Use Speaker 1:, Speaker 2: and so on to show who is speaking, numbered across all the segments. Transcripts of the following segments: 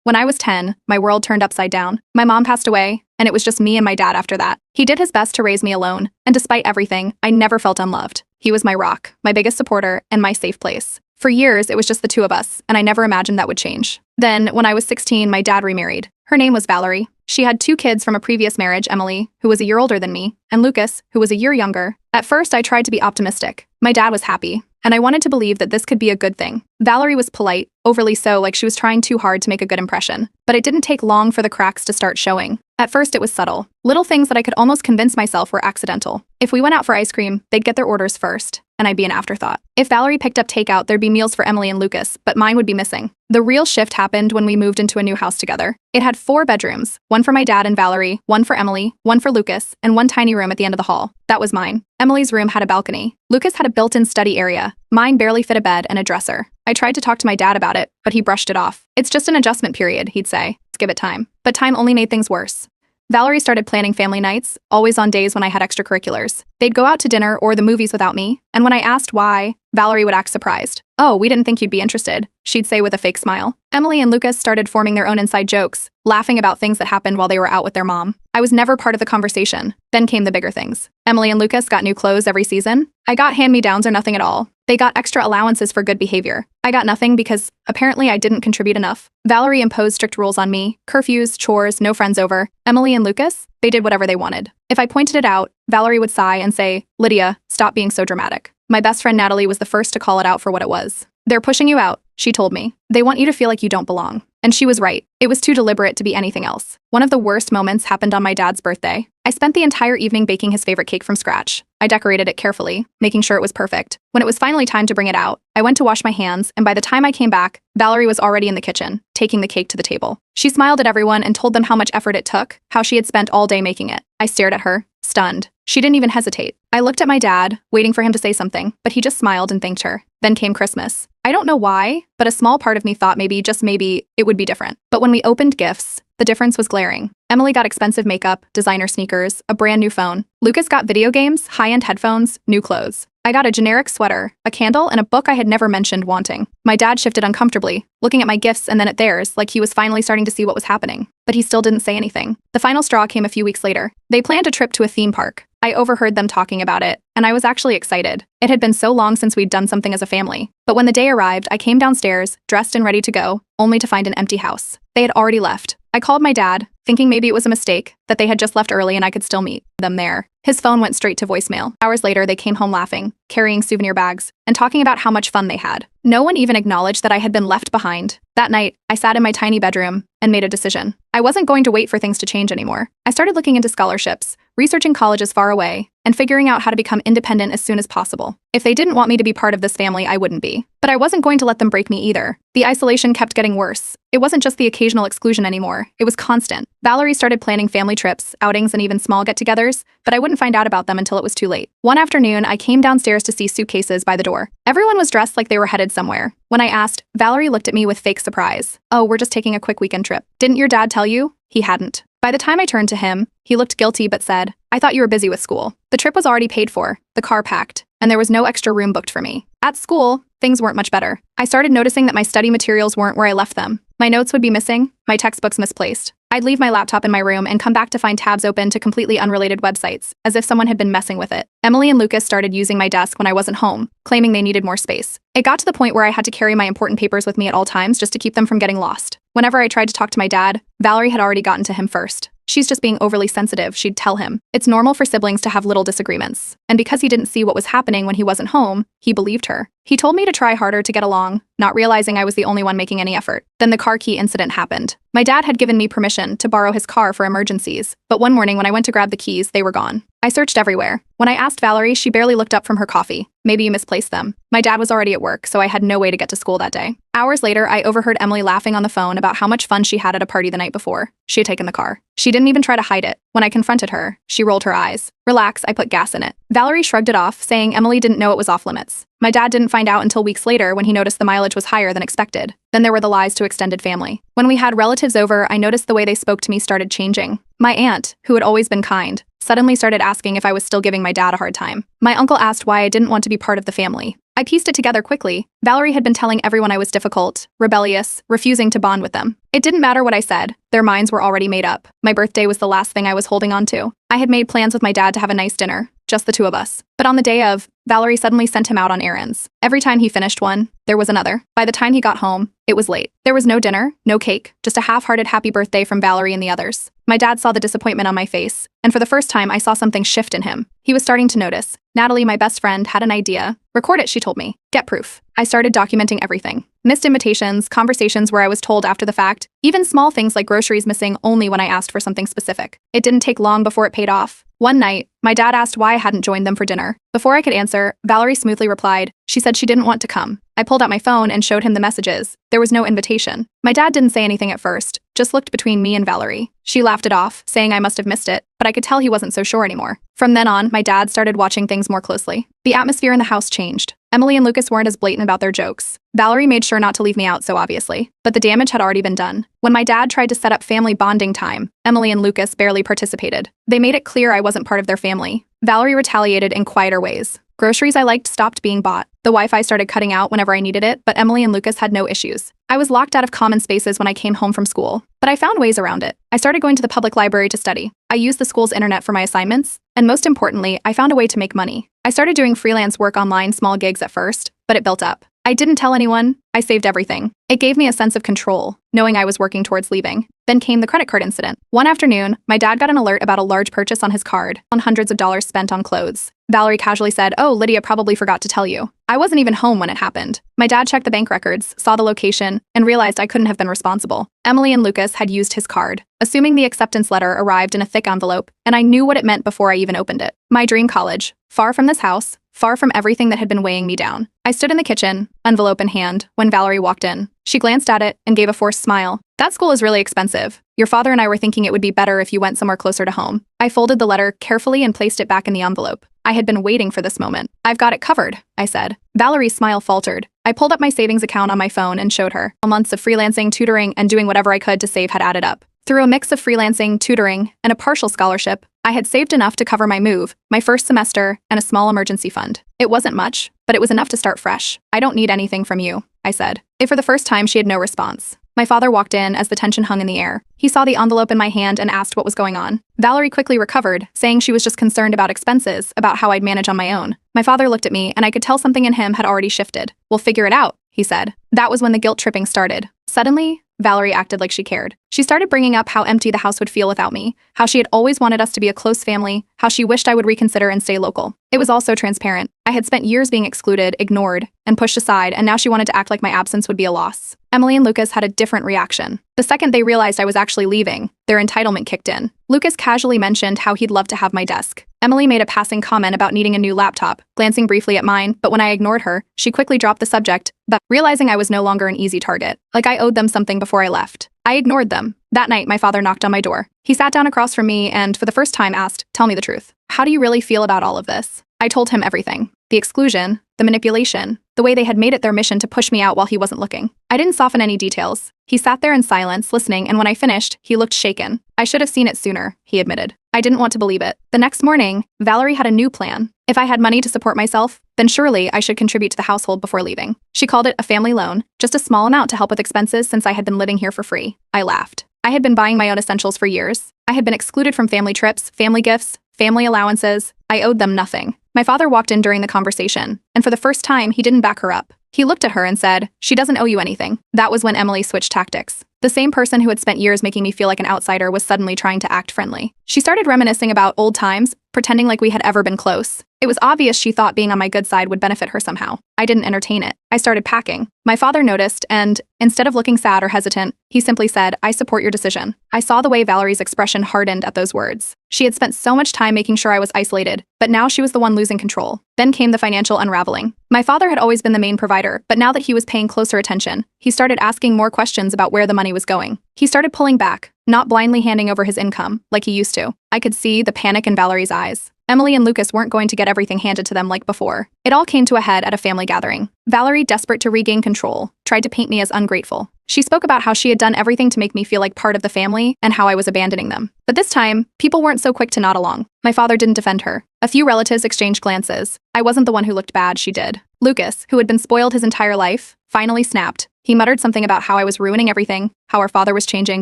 Speaker 1: When I was 10, my world turned upside down. My mom passed away, and it was just me and my dad after that. He did his best to raise me alone, and despite everything, I never felt unloved. He was my rock, my biggest supporter, and my safe place. For years, it was just the two of us, and I never imagined that would change. Then, when I was 16, my dad remarried. Her name was Valerie. She had 2 kids from a previous marriage, Emily, who was a year older than me, and Lucas, who was a year younger. At first, I tried to be optimistic. My dad was happy, and I wanted to believe that this could be a good thing. Valerie was polite, overly so, like she was trying too hard to make a good impression. But it didn't take long for the cracks to start showing. At first, it was subtle. Little things that I could almost convince myself were accidental. If we went out for ice cream, they'd get their orders first, and I'd be an afterthought. If Valerie picked up takeout, there'd be meals for Emily and Lucas, but mine would be missing. The real shift happened when we moved into a new house together. It had 4 bedrooms, one for my dad and Valerie, one for Emily, one for Lucas, and one tiny room at the end of the hall. That was mine. Emily's room had a balcony. Lucas had a built-in study area. Mine barely fit a bed and a dresser. I tried to talk to my dad about it, but he brushed it off. It's just an adjustment period, he'd say. Let's give it time. But time only made things worse. Valerie started planning family nights, always on days when I had extracurriculars. They'd go out to dinner or the movies without me, and when I asked why, Valerie would act surprised. "Oh, we didn't think you'd be interested," she'd say with a fake smile. Emily and Lucas started forming their own inside jokes, laughing about things that happened while they were out with their mom. I was never part of the conversation. Then came the bigger things. Emily and Lucas got new clothes every season. I got hand-me-downs or nothing at all. They got extra allowances for good behavior. I got nothing because, apparently, I didn't contribute enough. Valerie imposed strict rules on me: curfews, chores, no friends over. Emily and Lucas, they did whatever they wanted. If I pointed it out, Valerie would sigh and say, "Lydia, stop being so dramatic." My best friend Natalie was the first to call it out for what it was. "They're pushing you out," she told me. "They want you to feel like you don't belong." And she was right. It was too deliberate to be anything else. One of the worst moments happened on my dad's birthday. I spent the entire evening baking his favorite cake from scratch. I decorated it carefully, making sure it was perfect. When it was finally time to bring it out, I went to wash my hands, and by the time I came back, Valerie was already in the kitchen, taking the cake to the table. She smiled at everyone and told them how much effort it took, how she had spent all day making it. I stared at her, stunned. She didn't even hesitate. I looked at my dad, waiting for him to say something, but he just smiled and thanked her. Then came Christmas. I don't know why, but a small part of me thought maybe, just maybe, it would be different. But when we opened gifts, the difference was glaring. Emily got expensive makeup, designer sneakers, a brand new phone. Lucas got video games, high-end headphones, new clothes. I got a generic sweater, a candle, and a book I had never mentioned wanting. My dad shifted uncomfortably, looking at my gifts and then at theirs, like he was finally starting to see what was happening. But he still didn't say anything. The final straw came a few weeks later. They planned a trip to a theme park. I overheard them talking about it, and I was actually excited. It had been so long since we'd done something as a family. But when the day arrived, I came downstairs, dressed and ready to go, only to find an empty house. They had already left. I called my dad, thinking maybe it was a mistake, that they had just left early and I could still meet them there. His phone went straight to voicemail. Hours later, they came home laughing, carrying souvenir bags, and talking about how much fun they had. No one even acknowledged that I had been left behind. That night, I sat in my tiny bedroom and made a decision. I wasn't going to wait for things to change anymore. I started looking into scholarships, researching colleges far away, and figuring out how to become independent as soon as possible. If they didn't want me to be part of this family, I wouldn't be. But I wasn't going to let them break me either. The isolation kept getting worse. It wasn't just the occasional exclusion anymore. It was constant. Valerie started planning family trips, outings, and even small get-togethers, but I wouldn't find out about them until it was too late. One afternoon, I came downstairs to see suitcases by the door. Everyone was dressed like they were headed somewhere. When I asked, Valerie looked at me with fake surprise. "Oh, we're just taking a quick weekend trip. Didn't your dad tell you?" He hadn't. By the time I turned to him, he looked guilty but said, "I thought you were busy with school." The trip was already paid for, the car packed, and there was no extra room booked for me. At school, things weren't much better. I started noticing that my study materials weren't where I left them. My notes would be missing, my textbooks misplaced. I'd leave my laptop in my room and come back to find tabs open to completely unrelated websites, as if someone had been messing with it. Emily and Lucas started using my desk when I wasn't home, claiming they needed more space. It got to the point where I had to carry my important papers with me at all times just to keep them from getting lost. Whenever I tried to talk to my dad, Valerie had already gotten to him first. "She's just being overly sensitive," she'd tell him. "It's normal for siblings to have little disagreements." And because he didn't see what was happening when he wasn't home, he believed her. He told me to try harder to get along, not realizing I was the only one making any effort. Then the car key incident happened. My dad had given me permission to borrow his car for emergencies, but one morning when I went to grab the keys, they were gone. I searched everywhere. When I asked Valerie, she barely looked up from her coffee. "Maybe you misplaced them." My dad was already at work, so I had no way to get to school that day. Hours later, I overheard Emily laughing on the phone about how much fun she had at a party the night before. She had taken the car. She didn't even try to hide it. When I confronted her, she rolled her eyes. "Relax, I put gas in it." Valerie shrugged it off, saying Emily didn't know it was off limits. My dad didn't find out until weeks later when he noticed the mileage was higher than expected. Then there were the lies to extended family. When we had relatives over, I noticed the way they spoke to me started changing. My aunt, who had always been kind, suddenly started asking if I was still giving my dad a hard time. My uncle asked why I didn't want to be part of the family. I pieced it together quickly. Valerie had been telling everyone I was difficult, rebellious, refusing to bond with them. It didn't matter what I said. Their minds were already made up. My birthday was the last thing I was holding on to. I had made plans with my dad to have a nice dinner, just the two of us. But on the day of, Valerie suddenly sent him out on errands. Every time he finished one, there was another. By the time he got home, it was late. There was no dinner, no cake, just a half-hearted happy birthday from Valerie and the others. My dad saw the disappointment on my face, and for the first time I saw something shift in him. He was starting to notice. Natalie, my best friend, had an idea. Record it, she told me. Get proof. I started documenting everything. Missed invitations, conversations where I was told after the fact, even small things like groceries missing only when I asked for something specific. It didn't take long before it paid off. One night, my dad asked why I hadn't joined them for dinner. Before I could answer, Valerie smoothly replied, she said she didn't want to come. I pulled out my phone and showed him the messages. There was no invitation. My dad didn't say anything at first, just looked between me and Valerie. She laughed it off, saying I must have missed it, but I could tell he wasn't so sure anymore. From then on, my dad started watching things more closely. The atmosphere in the house changed. Emily and Lucas weren't as blatant about their jokes. Valerie made sure not to leave me out so obviously, but the damage had already been done. When my dad tried to set up family bonding time, Emily and Lucas barely participated. They made it clear I wasn't part of their family. Valerie retaliated in quieter ways. Groceries I liked stopped being bought. The Wi-Fi started cutting out whenever I needed it, but Emily and Lucas had no issues. I was locked out of common spaces when I came home from school, but I found ways around it. I started going to the public library to study. I used the school's internet for my assignments, and most importantly, I found a way to make money. I started doing freelance work online, small gigs at first, but it built up. I didn't tell anyone. I saved everything. It gave me a sense of control, knowing I was working towards leaving. Then came the credit card incident. One afternoon, my dad got an alert about a large purchase on his card, on hundreds of dollars spent on clothes. Valerie casually said, "Oh, Lydia probably forgot to tell you." I wasn't even home when it happened. My dad checked the bank records, saw the location, and realized I couldn't have been responsible. Emily and Lucas had used his card. Assuming the acceptance letter arrived in a thick envelope, and I knew what it meant before I even opened it. My dream college, far from this house, far from everything that had been weighing me down. I stood in the kitchen, envelope in hand, when Valerie walked in. She glanced at it and gave a forced smile. "That school is really expensive. Your father and I were thinking it would be better if you went somewhere closer to home." I folded the letter carefully and placed it back in the envelope. I had been waiting for this moment. "I've got it covered," I said. Valerie's smile faltered. I pulled up my savings account on my phone and showed her. Months of freelancing, tutoring, and doing whatever I could to save had added up. Through a mix of freelancing, tutoring, and a partial scholarship, I had saved enough to cover my move, my first semester, and a small emergency fund. It wasn't much, but it was enough to start fresh. "I don't need anything from you," I said. For the first time, she had no response. My father walked in as the tension hung in the air. He saw the envelope in my hand and asked what was going on. Valerie quickly recovered, saying she was just concerned about expenses, about how I'd manage on my own. My father looked at me, and I could tell something in him had already shifted. "We'll figure it out," he said. That was when the guilt tripping started. Suddenly, Valerie acted like she cared. She started bringing up how empty the house would feel without me, how she had always wanted us to be a close family, how she wished I would reconsider and stay local. It was all so transparent. I had spent years being excluded, ignored, and pushed aside, and now she wanted to act like my absence would be a loss. Emily and Lucas had a different reaction. The second they realized I was actually leaving, their entitlement kicked in. Lucas casually mentioned how he'd love to have my desk. Emily made a passing comment about needing a new laptop, glancing briefly at mine, but when I ignored her, she quickly dropped the subject, but realizing I was no longer an easy target, like I owed them something before I left. I ignored them. That night, my father knocked on my door. He sat down across from me and, for the first time, asked, "Tell me the truth. How do you really feel about all of this?" I told him everything. The exclusion, the manipulation, the way they had made it their mission to push me out while he wasn't looking. I didn't soften any details. He sat there in silence, listening, and when I finished, he looked shaken. "I should have seen it sooner," he admitted. I didn't want to believe it. The next morning, Valerie had a new plan. If I had money to support myself, then surely I should contribute to the household before leaving. She called it a family loan, just a small amount to help with expenses since I had been living here for free. I laughed. I had been buying my own essentials for years. I had been excluded from family trips, family gifts, family allowances. I owed them nothing. My father walked in during the conversation, and for the first time, he didn't back her up. He looked at her and said, "She doesn't owe you anything." That was when Emily switched tactics. The same person who had spent years making me feel like an outsider was suddenly trying to act friendly. She started reminiscing about old times, pretending like we had ever been close. It was obvious she thought being on my good side would benefit her somehow. I didn't entertain it. I started packing. My father noticed, and instead of looking sad or hesitant, he simply said, "I support your decision." I saw the way Valerie's expression hardened at those words. She had spent so much time making sure I was isolated, but now she was the one losing control. Then came the financial unraveling. My father had always been the main provider, but now that he was paying closer attention, he started asking more questions about where the money money was going. He started pulling back, not blindly handing over his income like he used to. I could see the panic in Valerie's eyes. Emily and Lucas weren't going to get everything handed to them like before. It all came to a head at a family gathering. Valerie, desperate to regain control, tried to paint me as ungrateful. She spoke about how she had done everything to make me feel like part of the family and how I was abandoning them. But this time, people weren't so quick to nod along. My father didn't defend her. A few relatives exchanged glances. I wasn't the one who looked bad, she did. Lucas, who had been spoiled his entire life, finally snapped. He muttered something about how I was ruining everything, how our father was changing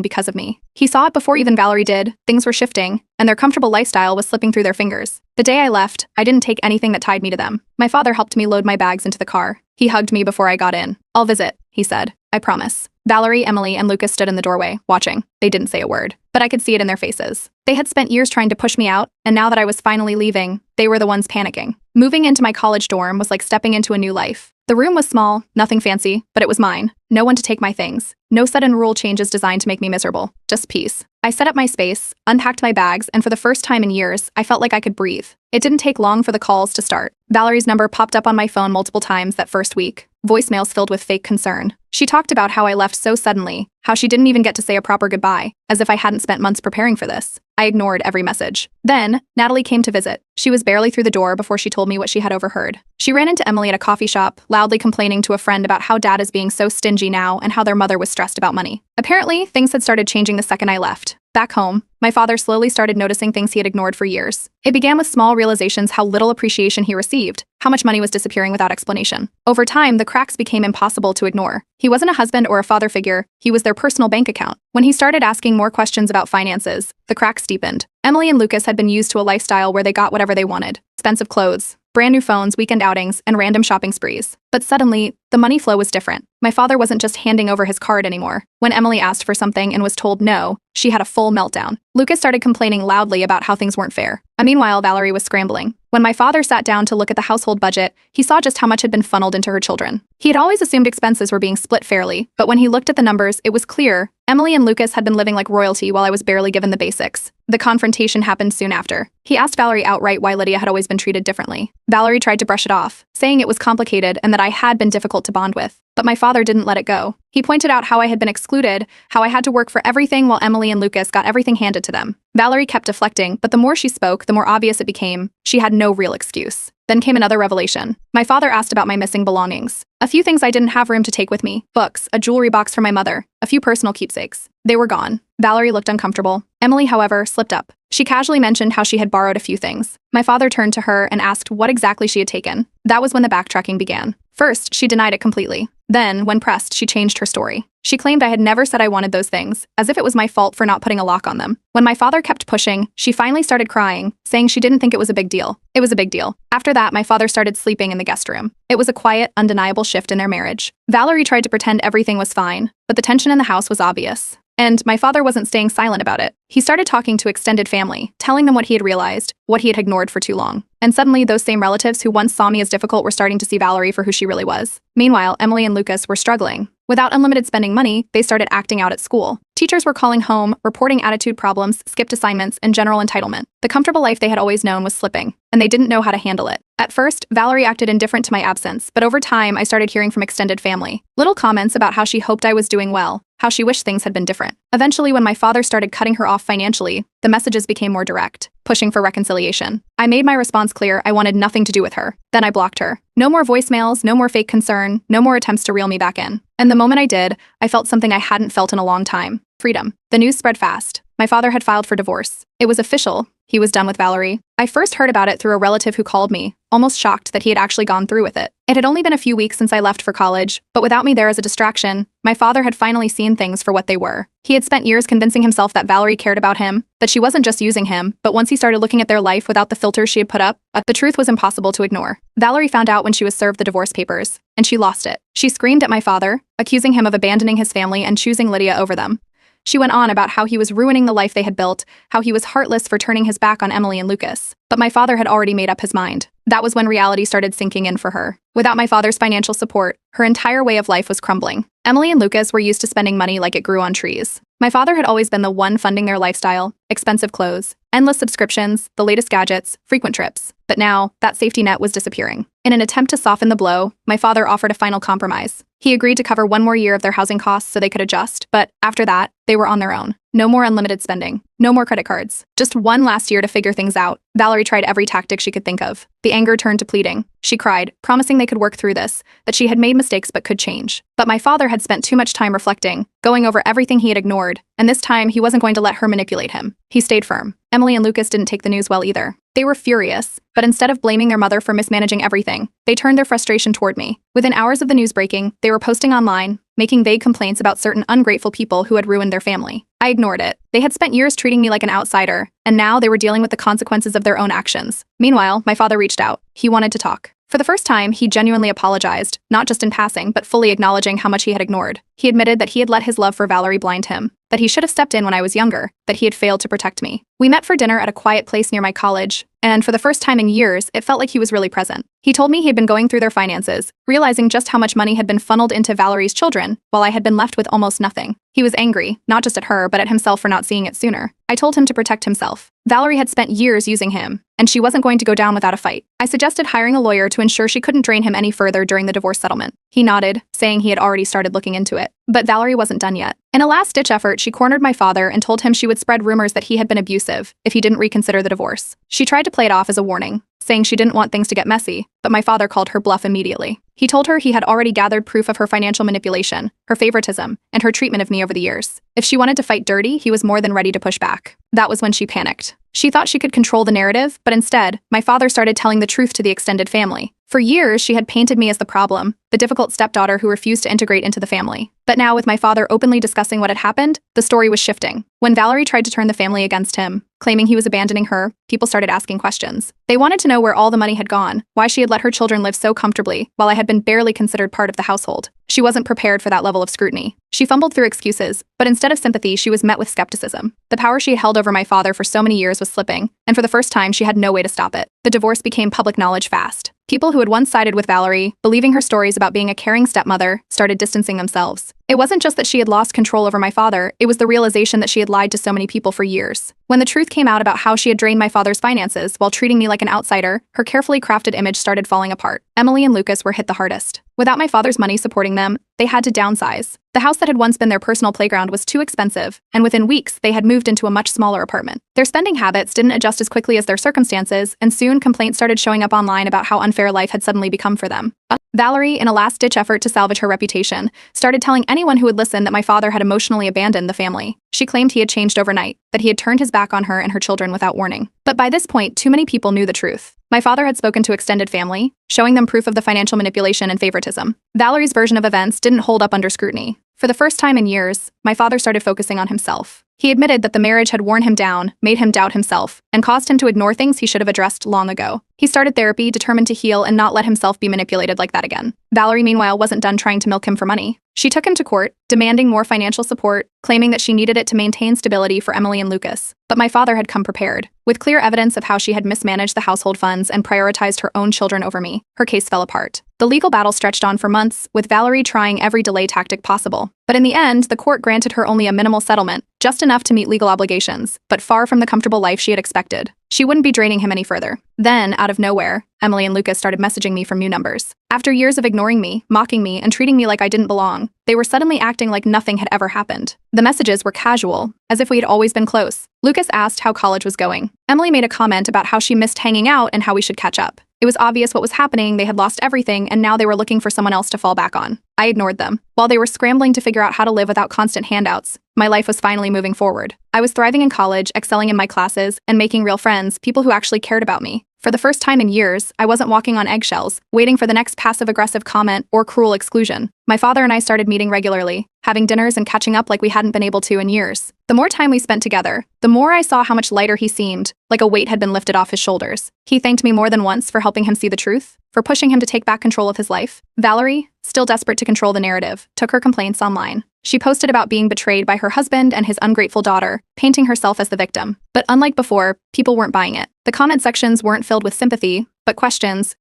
Speaker 1: because of me. He saw it before even Valerie did. Things were shifting, and their comfortable lifestyle was slipping through their fingers. The day I left, I didn't take anything that tied me to them. My father helped me load my bags into the car. He hugged me before I got in. "I'll visit," he said. "I promise." Valerie, Emily, and Lucas stood in the doorway, watching. They didn't say a word, but I could see it in their faces. They had spent years trying to push me out, and now that I was finally leaving, they were the ones panicking. Moving into my college dorm was like stepping into a new life. The room was small, nothing fancy, but it was mine. No one to take my things. No sudden rule changes designed to make me miserable. Just peace. I set up my space, unpacked my bags, and for the first time in years, I felt like I could breathe. It didn't take long for the calls to start. Valerie's number popped up on my phone multiple times that first week. Voicemails filled with fake concern. She talked about how I left so suddenly, how she didn't even get to say a proper goodbye, as if I hadn't spent months preparing for this. I ignored every message. Then, Natalie came to visit. She was barely through the door before she told me what she had overheard. She ran into Emily at a coffee shop, loudly complaining to a friend about how dad is being so stingy now and how their mother was stressed about money. Apparently, things had started changing the second I left. Back home, my father slowly started noticing things he had ignored for years. It began with small realizations how little appreciation he received, how much money was disappearing without explanation. Over time, the cracks became impossible to ignore. He wasn't a husband or a father figure, he was their personal bank account. When he started asking more questions about finances, the cracks deepened. Emily and Lucas had been used to a lifestyle where they got whatever they wanted. Expensive clothes, brand new phones, weekend outings, and random shopping sprees. But suddenly, the money flow was different. My father wasn't just handing over his card anymore. When Emily asked for something and was told no, she had a full meltdown. Lucas started complaining loudly about how things weren't fair. Meanwhile, Valerie was scrambling. When my father sat down to look at the household budget, he saw just how much had been funneled into her children. He had always assumed expenses were being split fairly, but when he looked at the numbers, it was clear Emily and Lucas had been living like royalty while I was barely given the basics. The confrontation happened soon after. He asked Valerie outright why Lydia had always been treated differently. Valerie tried to brush it off, saying it was complicated and that I had been difficult to bond with. But my father didn't let it go. He pointed out how I had been excluded, how I had to work for everything while Emily and Lucas got everything handed to them. Valerie kept deflecting, but the more she spoke, the more obvious it became. She had no real excuse. Then came another revelation. My father asked about my missing belongings. A few things I didn't have room to take with me. Books, a jewelry box for my mother, a few personal keepsakes. They were gone. Valerie looked uncomfortable. Emily, however, slipped up. She casually mentioned how she had borrowed a few things. My father turned to her and asked what exactly she had taken. That was when the backtracking began. First, she denied it completely. Then, when pressed, she changed her story. She claimed I had never said I wanted those things, as if it was my fault for not putting a lock on them. When my father kept pushing, she finally started crying, saying she didn't think it was a big deal. It was a big deal. After that, my father started sleeping in the guest room. It was a quiet, undeniable shift in their marriage. Valerie tried to pretend everything was fine, but the tension in the house was obvious. And my father wasn't staying silent about it. He started talking to extended family, telling them what he had realized, what he had ignored for too long. And suddenly, those same relatives who once saw me as difficult were starting to see Valerie for who she really was. Meanwhile, Emily and Lucas were struggling. Without unlimited spending money, they started acting out at school. Teachers were calling home, reporting attitude problems, skipped assignments, and general entitlement. The comfortable life they had always known was slipping, and they didn't know how to handle it. At first, Valerie acted indifferent to my absence, but over time, I started hearing from extended family. Little comments about how she hoped I was doing well, how she wished things had been different. Eventually, when my father started cutting her off financially, the messages became more direct, pushing for reconciliation. I made my response clear: I wanted nothing to do with her. Then I blocked her. No more voicemails, no more fake concern, no more attempts to reel me back in. And the moment I did, I felt something I hadn't felt in a long time: freedom. The news spread fast. My father had filed for divorce. It was official. He was done with Valerie. I first heard about it through a relative who called me, almost shocked that he had actually gone through with it. It had only been a few weeks since I left for college, but without me there as a distraction, my father had finally seen things for what they were. He had spent years convincing himself that Valerie cared about him, that she wasn't just using him, but once he started looking at their life without the filters she had put up, the truth was impossible to ignore. Valerie found out when she was served the divorce papers, and she lost it. She screamed at my father, accusing him of abandoning his family and choosing Lydia over them. She went on about how he was ruining the life they had built, how he was heartless for turning his back on Emily and Lucas. But my father had already made up his mind. That was when reality started sinking in for her. Without my father's financial support, her entire way of life was crumbling. Emily and Lucas were used to spending money like it grew on trees. My father had always been the one funding their lifestyle: expensive clothes, endless subscriptions, the latest gadgets, frequent trips. But now, that safety net was disappearing. In an attempt to soften the blow, my father offered a final compromise. He agreed to cover one more year of their housing costs so they could adjust, but after that, they were on their own. No more unlimited spending. No more credit cards. Just one last year to figure things out. Valerie tried every tactic she could think of. The anger turned to pleading. She cried, promising they could work through this, that she had made mistakes but could change. But my father had spent too much time reflecting, going over everything he had ignored, and this time he wasn't going to let her manipulate him. He stayed firm. Emily and Lucas didn't take the news well either. They were furious, but instead of blaming their mother for mismanaging everything, they turned their frustration toward me. Within hours of the news breaking, they were posting online, making vague complaints about certain ungrateful people who had ruined their family. I ignored it. They had spent years treating me like an outsider, and now they were dealing with the consequences of their own actions. Meanwhile, my father reached out. He wanted to talk. For the first time, he genuinely apologized, not just in passing, but fully acknowledging how much he had ignored. He admitted that he had let his love for Valerie blind him, that he should have stepped in when I was younger, that he had failed to protect me. We met for dinner at a quiet place near my college, and for the first time in years, it felt like he was really present. He told me he had been going through their finances, realizing just how much money had been funneled into Valerie's children, while I had been left with almost nothing. He was angry, not just at her, but at himself for not seeing it sooner. I told him to protect himself. Valerie had spent years using him, and she wasn't going to go down without a fight. I suggested hiring a lawyer to ensure she couldn't drain him any further during the divorce settlement. He nodded, saying he had already started looking into it. But Valerie wasn't done yet. In a last-ditch effort, she cornered my father and told him she would spread rumors that he had been abusive if he didn't reconsider the divorce. She tried to play it off as a warning, saying she didn't want things to get messy, but my father called her bluff immediately. He told her he had already gathered proof of her financial manipulation, her favoritism, and her treatment of me over the years. If she wanted to fight dirty, he was more than ready to push back. That was when she panicked. She thought she could control the narrative, but instead, my father started telling the truth to the extended family. For years, she had painted me as the problem, the difficult stepdaughter who refused to integrate into the family. But now, with my father openly discussing what had happened, the story was shifting. When Valerie tried to turn the family against him, claiming he was abandoning her, people started asking questions. They wanted to know where all the money had gone, why she had let her children live so comfortably, while I had been barely considered part of the household. She wasn't prepared for that level of scrutiny. She fumbled through excuses, but instead of sympathy, she was met with skepticism. The power she had held over my father for so many years was slipping, and for the first time, she had no way to stop it. The divorce became public knowledge fast. People who had once sided with Valerie, believing her stories about being a caring stepmother, started distancing themselves. It wasn't just that she had lost control over my father, it was the realization that she had lied to so many people for years. When the truth came out about how she had drained my father's finances while treating me like an outsider, her carefully crafted image started falling apart. Emily and Lucas were hit the hardest. Without my father's money supporting them, they had to downsize. The house that had once been their personal playground was too expensive, and within weeks, they had moved into a much smaller apartment. Their spending habits didn't adjust as quickly as their circumstances, and soon complaints started showing up online about how unfair life had suddenly become for them. Valerie, in a last-ditch effort to salvage her reputation, started telling anyone who would listen that my father had emotionally abandoned the family. She claimed he had changed overnight, that he had turned his back on her and her children without warning. But by this point, too many people knew the truth. My father had spoken to extended family, showing them proof of the financial manipulation and favoritism. Valerie's version of events didn't hold up under scrutiny. For the first time in years, my father started focusing on himself. He admitted that the marriage had worn him down, made him doubt himself, and caused him to ignore things he should have addressed long ago. He started therapy, determined to heal and not let himself be manipulated like that again. Valerie, meanwhile, wasn't done trying to milk him for money. She took him to court, demanding more financial support, claiming that she needed it to maintain stability for Emily and Lucas. But my father had come prepared. With clear evidence of how she had mismanaged the household funds and prioritized her own children over me, her case fell apart. The legal battle stretched on for months, with Valerie trying every delay tactic possible. But in the end, the court granted her only a minimal settlement, just enough to meet legal obligations, but far from the comfortable life she had expected. She wouldn't be draining him any further. Then, out of nowhere, Emily and Lucas started messaging me from new numbers. After years of ignoring me, mocking me, and treating me like I didn't belong, they were suddenly acting like nothing had ever happened. The messages were casual, as if we had always been close. Lucas asked how college was going. Emily made a comment about how she missed hanging out and how we should catch up. It was obvious what was happening, they had lost everything, and now they were looking for someone else to fall back on. I ignored them. While they were scrambling to figure out how to live without constant handouts, my life was finally moving forward. I was thriving in college, excelling in my classes, and making real friends, people who actually cared about me. For the first time in years, I wasn't walking on eggshells, waiting for the next passive-aggressive comment or cruel exclusion. My father and I started meeting regularly, having dinners and catching up like we hadn't been able to in years. The more time we spent together, the more I saw how much lighter he seemed, like a weight had been lifted off his shoulders. He thanked me more than once for helping him see the truth, for pushing him to take back control of his life. Valerie, still desperate to control the narrative, took her complaints online. She posted about being betrayed by her husband and his ungrateful daughter, painting herself as the victim. But unlike before, people weren't buying it. The comment sections weren't filled with sympathy, but questions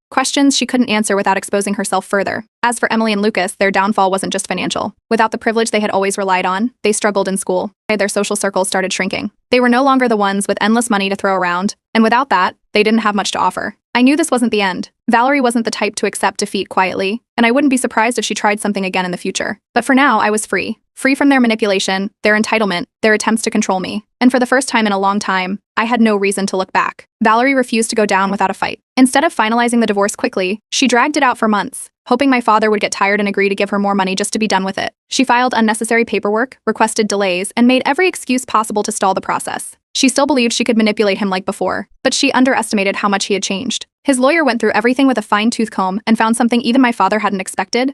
Speaker 1: she couldn't answer without exposing herself further. As for Emily and Lucas, their downfall wasn't just financial. Without the privilege they had always relied on, they struggled in school. Their social circles started shrinking. They were no longer the ones with endless money to throw around, and without that, they didn't have much to offer. I knew this wasn't the end. Valerie wasn't the type to accept defeat quietly, and I wouldn't be surprised if she tried something again in the future. But for now, I was free. Free from their manipulation, their entitlement, their attempts to control me. And for the first time in a long time, I had no reason to look back. Valerie refused to go down without a fight. Instead of finalizing the divorce quickly, she dragged it out for months, hoping my father would get tired and agree to give her more money just to be done with it. She filed unnecessary paperwork, requested delays, and made every excuse possible to stall the process. She still believed she could manipulate him like before, but she underestimated how much he had changed. His lawyer went through everything with a fine-tooth comb and found something even my father hadn't expected.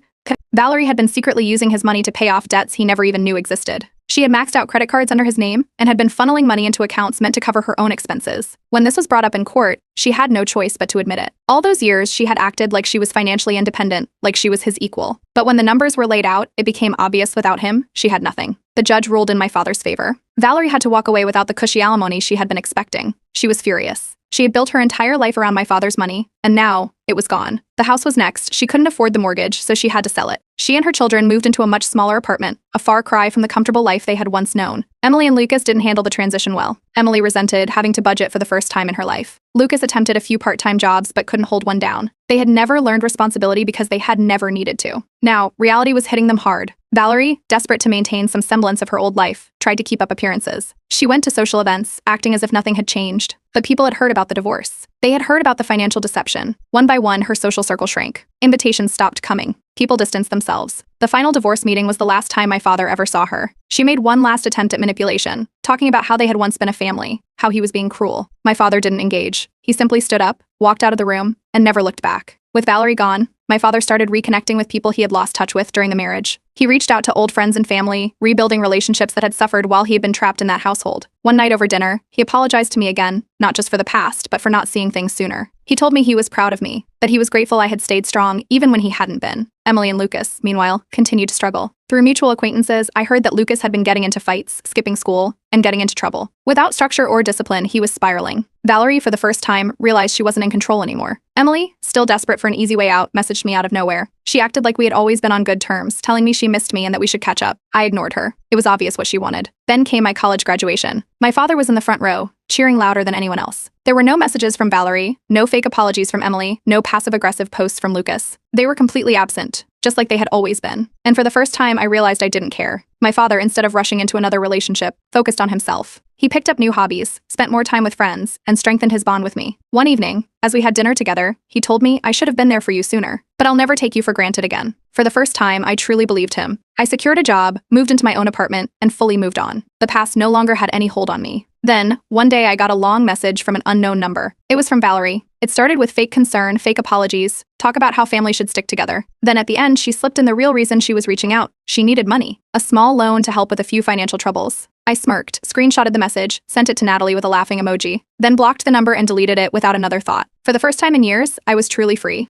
Speaker 1: Valerie had been secretly using his money to pay off debts he never even knew existed. She had maxed out credit cards under his name and had been funneling money into accounts meant to cover her own expenses. When this was brought up in court, she had no choice but to admit it. All those years, she had acted like she was financially independent, like she was his equal. But when the numbers were laid out, it became obvious without him, she had nothing. The judge ruled in my father's favor. Valerie had to walk away without the cushy alimony she had been expecting. She was furious. She had built her entire life around my father's money, and now it was gone. The house was next. She couldn't afford the mortgage, so she had to sell it. She and her children moved into a much smaller apartment, a far cry from the comfortable life they had once known. Emily and Lucas didn't handle the transition well. Emily resented having to budget for the first time in her life. Lucas attempted a few part-time jobs but couldn't hold one down. They had never learned responsibility because they had never needed to. Now, reality was hitting them hard. Valerie, desperate to maintain some semblance of her old life, tried to keep up appearances. She went to social events, acting as if nothing had changed. But people had heard about the divorce. They had heard about the financial deception. One by one, her social circle shrank. Invitations stopped coming. People distanced themselves. The final divorce meeting was the last time my father ever saw her. She made one last attempt at manipulation, talking about how they had once been a family, how he was being cruel. My father didn't engage. He simply stood up, walked out of the room, and never looked back. With Valerie gone, my father started reconnecting with people he had lost touch with during the marriage. He reached out to old friends and family, rebuilding relationships that had suffered while he had been trapped in that household. One night over dinner, he apologized to me again, not just for the past, but for not seeing things sooner. He told me he was proud of me, that he was grateful I had stayed strong even when he hadn't been. Emily and Lucas, meanwhile, continued to struggle. Through mutual acquaintances, I heard that Lucas had been getting into fights, skipping school, and getting into trouble. Without structure or discipline, he was spiraling. Valerie, for the first time, realized she wasn't in control anymore. Emily, still desperate for an easy way out, messaged me out of nowhere. She acted like we had always been on good terms, telling me she missed me and that we should catch up. I ignored her. It was obvious what she wanted. Then came my college graduation. My father was in the front row, cheering louder than anyone else. There were no messages from Valerie, no fake apologies from Emily, no passive-aggressive posts from Lucas. They were completely absent, just like they had always been. And for the first time, I realized I didn't care. My father, instead of rushing into another relationship, focused on himself. He picked up new hobbies, spent more time with friends, and strengthened his bond with me. One evening, as we had dinner together, he told me I should have been there for you sooner, but I'll never take you for granted again. For the first time, I truly believed him. I secured a job, moved into my own apartment, and fully moved on. The past no longer had any hold on me. Then, one day I got a long message from an unknown number. It was from Valerie. It started with fake concern, fake apologies, talk about how family should stick together. Then at the end, she slipped in the real reason she was reaching out. She needed money. A small loan to help with a few financial troubles. I smirked, screenshotted the message, sent it to Natalie with a laughing emoji, then blocked the number and deleted it without another thought. For the first time in years, I was truly free.